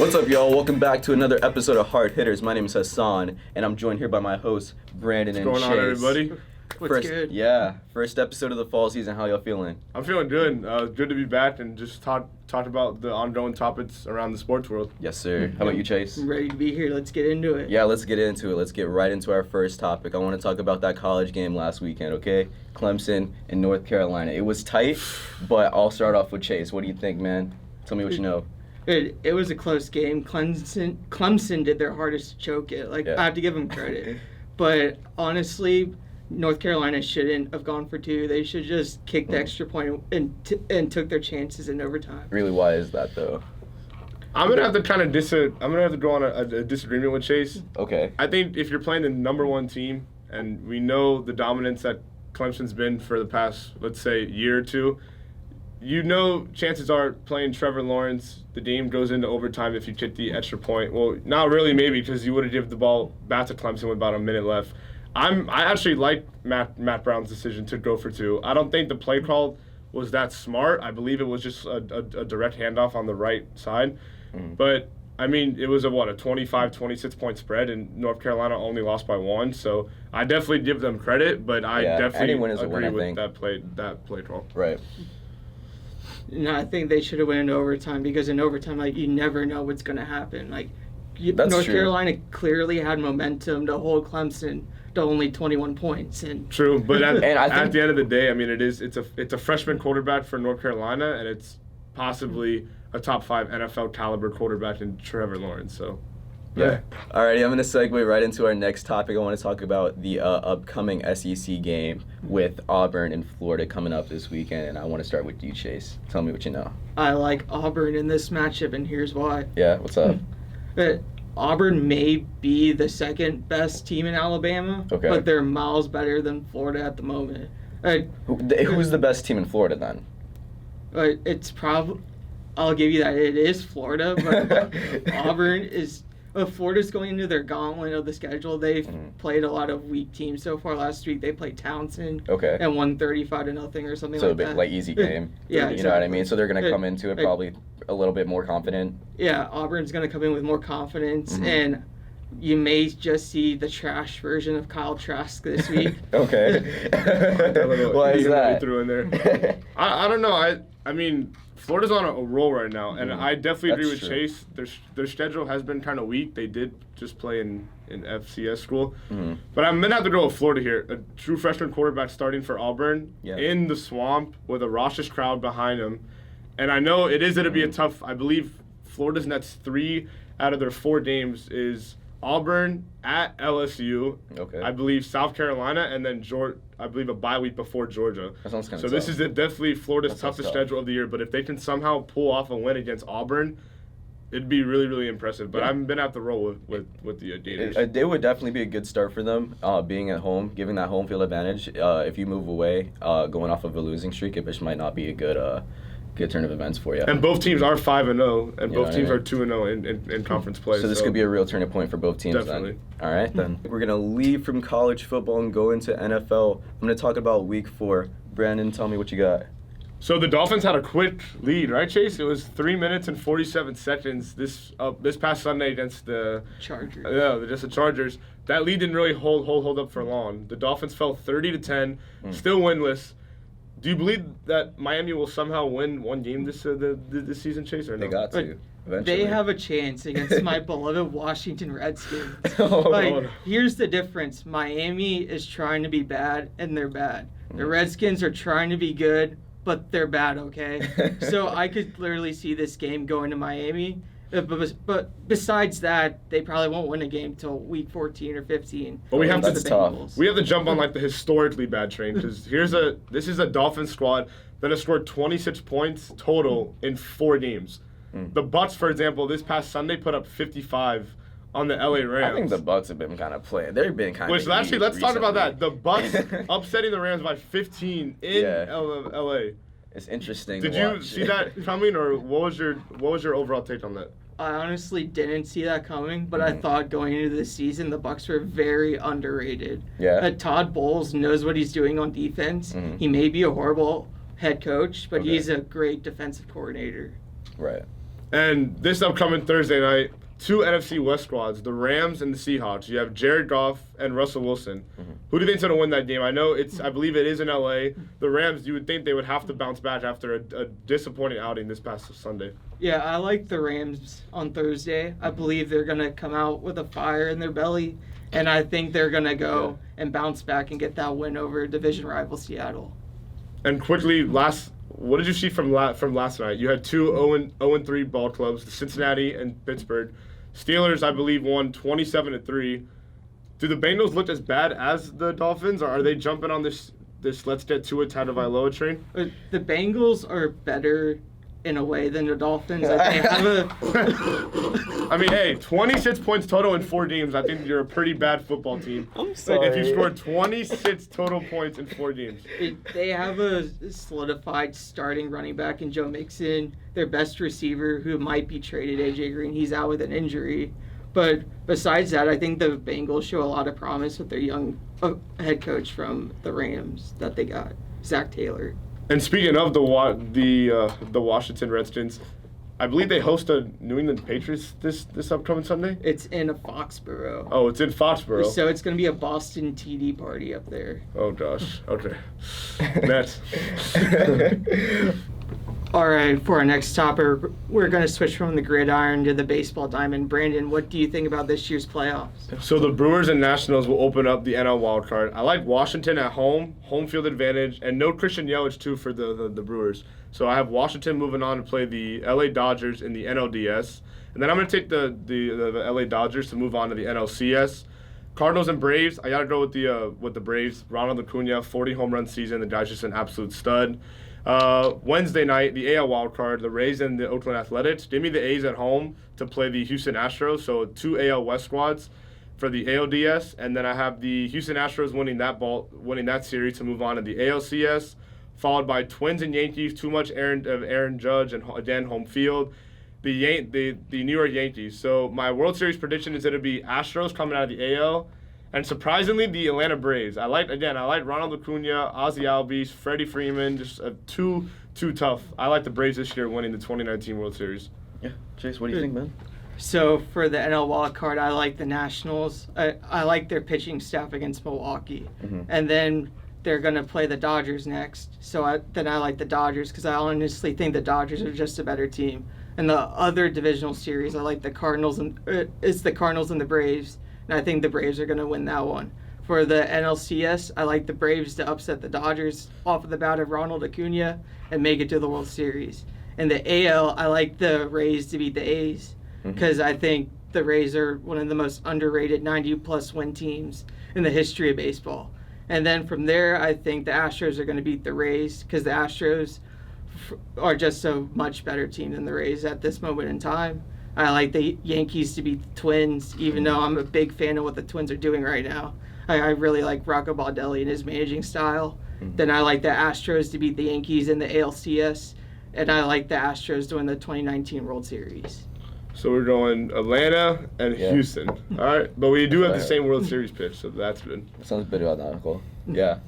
What's up, y'all? Welcome back to another episode of Hard Hitters. My name is Hassan, and I'm joined here by my hosts, Brandon and Chase. What's going on, everybody? What's good? Yeah, first episode of the fall season. How y'all feeling? I'm feeling good. Good to be back and just talk about the ongoing topics around the sports world. Yes, sir. How about you, Chase? I'm ready to be here. Let's get into it. Yeah, let's get into it. Let's get right into our first topic. I want to talk about that college game last weekend, okay? Clemson and North Carolina. It was tight, but I'll start off with Chase. What do you think, man? Tell me what you know. It was a close game. Clemson did their hardest to choke it. I have to give them credit. But honestly, North Carolina shouldn't have gone for two. They should just kick the extra point and took their chances in overtime. Really, why is that, though? I'm gonna have to go on a disagreement with Chase. Okay. I think if you're playing the number one team, and we know the dominance that Clemson's been for the past, let's say, year or two, you know chances are playing Trevor Lawrence, the game goes into overtime if you kick the extra point. Well, not really, maybe, because you would have given the ball back to Clemson with about a minute left. I actually like Matt Brown's decision to go for two. I don't think the play call was that smart. I believe it was just a direct handoff on the right side. But, I mean, it was a 25-26 point spread, and North Carolina only lost by one. So I definitely give them credit, but I definitely agree with that play call. Right. No, I think they should have went into overtime because in overtime, you never know what's going to happen. North Carolina clearly had momentum to hold Clemson to only 21 points. True, but at the end of the day, I mean, it's a freshman quarterback for North Carolina, and it's possibly a top 5 NFL caliber quarterback in Trevor Lawrence. So. Yeah. Alrighty, I'm going to segue right into our next topic. I want to talk about the upcoming SEC game with Auburn and Florida coming up this weekend, and I want to start with you, Chase. Tell me what you know. I like Auburn in this matchup, and here's why. Yeah, what's up? Auburn may be the second best team in Alabama, but they're miles better than Florida at the moment. Who's the best team in Florida then? It's probably, I'll give you that, it is Florida, but Auburn is. Florida's going into their gauntlet of the schedule. They've played a lot of weak teams so far. Last week they played Townsend and won 35-0 or something like that. So a bit easy game. Yeah, you know what I mean? So they're going to come into it probably a little bit more confident. Yeah, Auburn's going to come in with more confidence, and you may just see the trash version of Kyle Trask this week. Okay. Why is that? Threw in there. I don't know. I mean, Florida's on a roll right now, and I definitely agree with Chase. Their schedule has been kind of weak. They did just play in FCS school. But I'm going to have to go with Florida here. A true freshman quarterback starting for Auburn in the swamp with a raucous crowd behind him. And I know it is going to be a tough – I believe Florida's next 3 out of their 4 games is Auburn at LSU. I believe South Carolina, and then I believe a bye week before Georgia. That sounds kind of tough. This is definitely Florida's toughest schedule of the year. But if they can somehow pull off a win against Auburn, it'd be really, really impressive. But I'm going to have to roll with the Gators. It would definitely be a good start for them, being at home, giving that home field advantage. If you move away, going off of a losing streak, it might not be a good turn of events for you. And both teams are 5-0, and both teams are 2-0 in conference play. So this could be a real turning point for both teams. Definitely. Then. All right, then. We're going to leave from college football and go into NFL. I'm going to talk about week 4. Brandon, tell me what you got. So the Dolphins had a quick lead, right, Chase? It was 3 minutes and 47 seconds this past Sunday against the Chargers. Yeah, just the Chargers. That lead didn't really hold up for long. The Dolphins fell 30-10, still winless. Do you believe that Miami will somehow win one game this season, Chase, or no? They got to. Eventually. They have a chance against my beloved Washington Redskins. Here's the difference. Miami is trying to be bad, and they're bad. The Redskins are trying to be good, but they're bad, okay? So I could clearly see this game going to Miami. But besides that, they probably won't win a game until week 14 or 15. But we have tough. We have to jump on the historically bad train because this is a Dolphins squad that has scored 26 points total in 4 games. The Bucs, for example, this past Sunday put up 55 on the LA Rams. I think the Bucs have been kind of playing. They've been kind of. Which actually, let's talk about that. The Bucs upsetting the Rams by 15 in LA. It's interesting. Did you see that coming, or what was your overall take on that? I honestly didn't see that coming, but I thought going into the season the Bucs were very underrated. Yeah. Todd Bowles knows what he's doing on defense. He may be a horrible head coach, but he's a great defensive coordinator. Right. And this upcoming Thursday night, 2 NFC West squads, the Rams and the Seahawks. You have Jared Goff and Russell Wilson. Who do you think's going to win that game? I believe it is in LA. The Rams, you would think they would have to bounce back after a disappointing outing this past Sunday. Yeah, I like the Rams on Thursday. I believe they're going to come out with a fire in their belly, and I think they're going to go and bounce back and get that win over division rival Seattle. And quickly, what did you see from last night? You had 2 0-3 ball clubs, Cincinnati and Pittsburgh. Steelers, I believe, won 27-3. Do the Bengals look as bad as the Dolphins, or are they jumping on this let's get Tua Tagovailoa train? The Bengals are better in a way than the Dolphins. They have I mean, hey, 26 points total in 4 games. I think you're a pretty bad football team. I'm sorry. If you scored 26 total points in 4 games. They have a solidified starting running back in Joe Mixon. Their best receiver, who might be traded, AJ Green, he's out with an injury. But besides that, I think the Bengals show a lot of promise with their young head coach from the Rams that they got, Zach Taylor. And speaking of the Washington Redskins, I believe they host the New England Patriots this upcoming Sunday. It's in Foxborough. Oh, it's in Foxborough. So it's going to be a Boston TD party up there. Oh gosh. Okay. Mets. All right, for our next topic, we're going to switch from the gridiron to the baseball diamond. Brandon, what do you think about this year's playoffs? So the Brewers and Nationals will open up the NL wildcard. I like Washington at home field advantage, and no Christian Yelich too for the Brewers. So I have Washington moving on to play the LA Dodgers in the NLDS, and then I'm going to take the LA Dodgers to move on to the NLCS. Cardinals and Braves, I got to go with the Braves. Ronald Acuna, 40 home run season. The guy's just an absolute stud. Wednesday night, the AL wildcard, the Rays and the Oakland Athletics. Give me the A's at home to play the Houston Astros. So 2 AL West squads for the ALDS, and then I have the Houston Astros winning that series to move on to the ALCS, followed by Twins and Yankees. Too much Aaron Judge and again home field. The New York Yankees. So my World Series prediction is that it'll be Astros coming out of the AL. And surprisingly, the Atlanta Braves. I like Ronald Acuna, Ozzie Albies, Freddie Freeman. Just too tough. I like the Braves this year winning the 2019 World Series. Yeah, Chase, what do you think, man? So for the NL wildcard, I like the Nationals. I like their pitching staff against Milwaukee, and then they're gonna play the Dodgers next. So I like the Dodgers because I honestly think the Dodgers are just a better team. And the other divisional series, I like the Cardinals it's the Cardinals and the Braves. And I think the Braves are going to win that one. For the NLCS, I like the Braves to upset the Dodgers off of the bat of Ronald Acuna and make it to the World Series. In the AL, I like the Rays to beat the A's because I think the Rays are one of the most underrated 90-plus win teams in the history of baseball. And then from there, I think the Astros are going to beat the Rays because the Astros are just a much better team than the Rays at this moment in time. I like the Yankees to beat the Twins, even though I'm a big fan of what the Twins are doing right now. I really like Rocco Baldelli and his managing style. Then I like the Astros to beat the Yankees in the ALCS, and I like the Astros to win the 2019 World Series. So we're going Atlanta and Houston. All right, but we do have the same World Series pitch, so that's good. Sounds pretty identical. Yeah.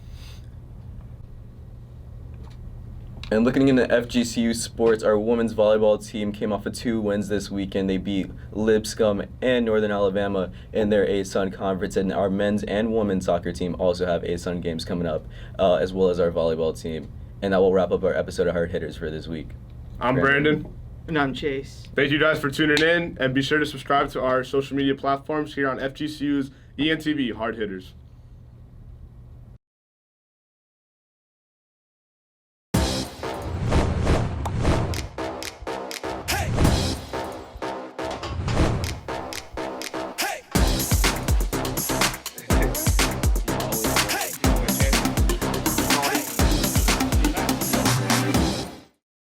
And looking into FGCU sports, our women's volleyball team came off of 2 wins this weekend. They beat Lipscomb and Northern Alabama in their ASUN conference, and our men's and women's soccer team also have ASUN games coming up, as well as our volleyball team. And that will wrap up our episode of Hard Hitters for this week. I'm Brandon. And I'm Chase. Thank you guys for tuning in, and be sure to subscribe to our social media platforms here on FGCU's ENTV Hard Hitters.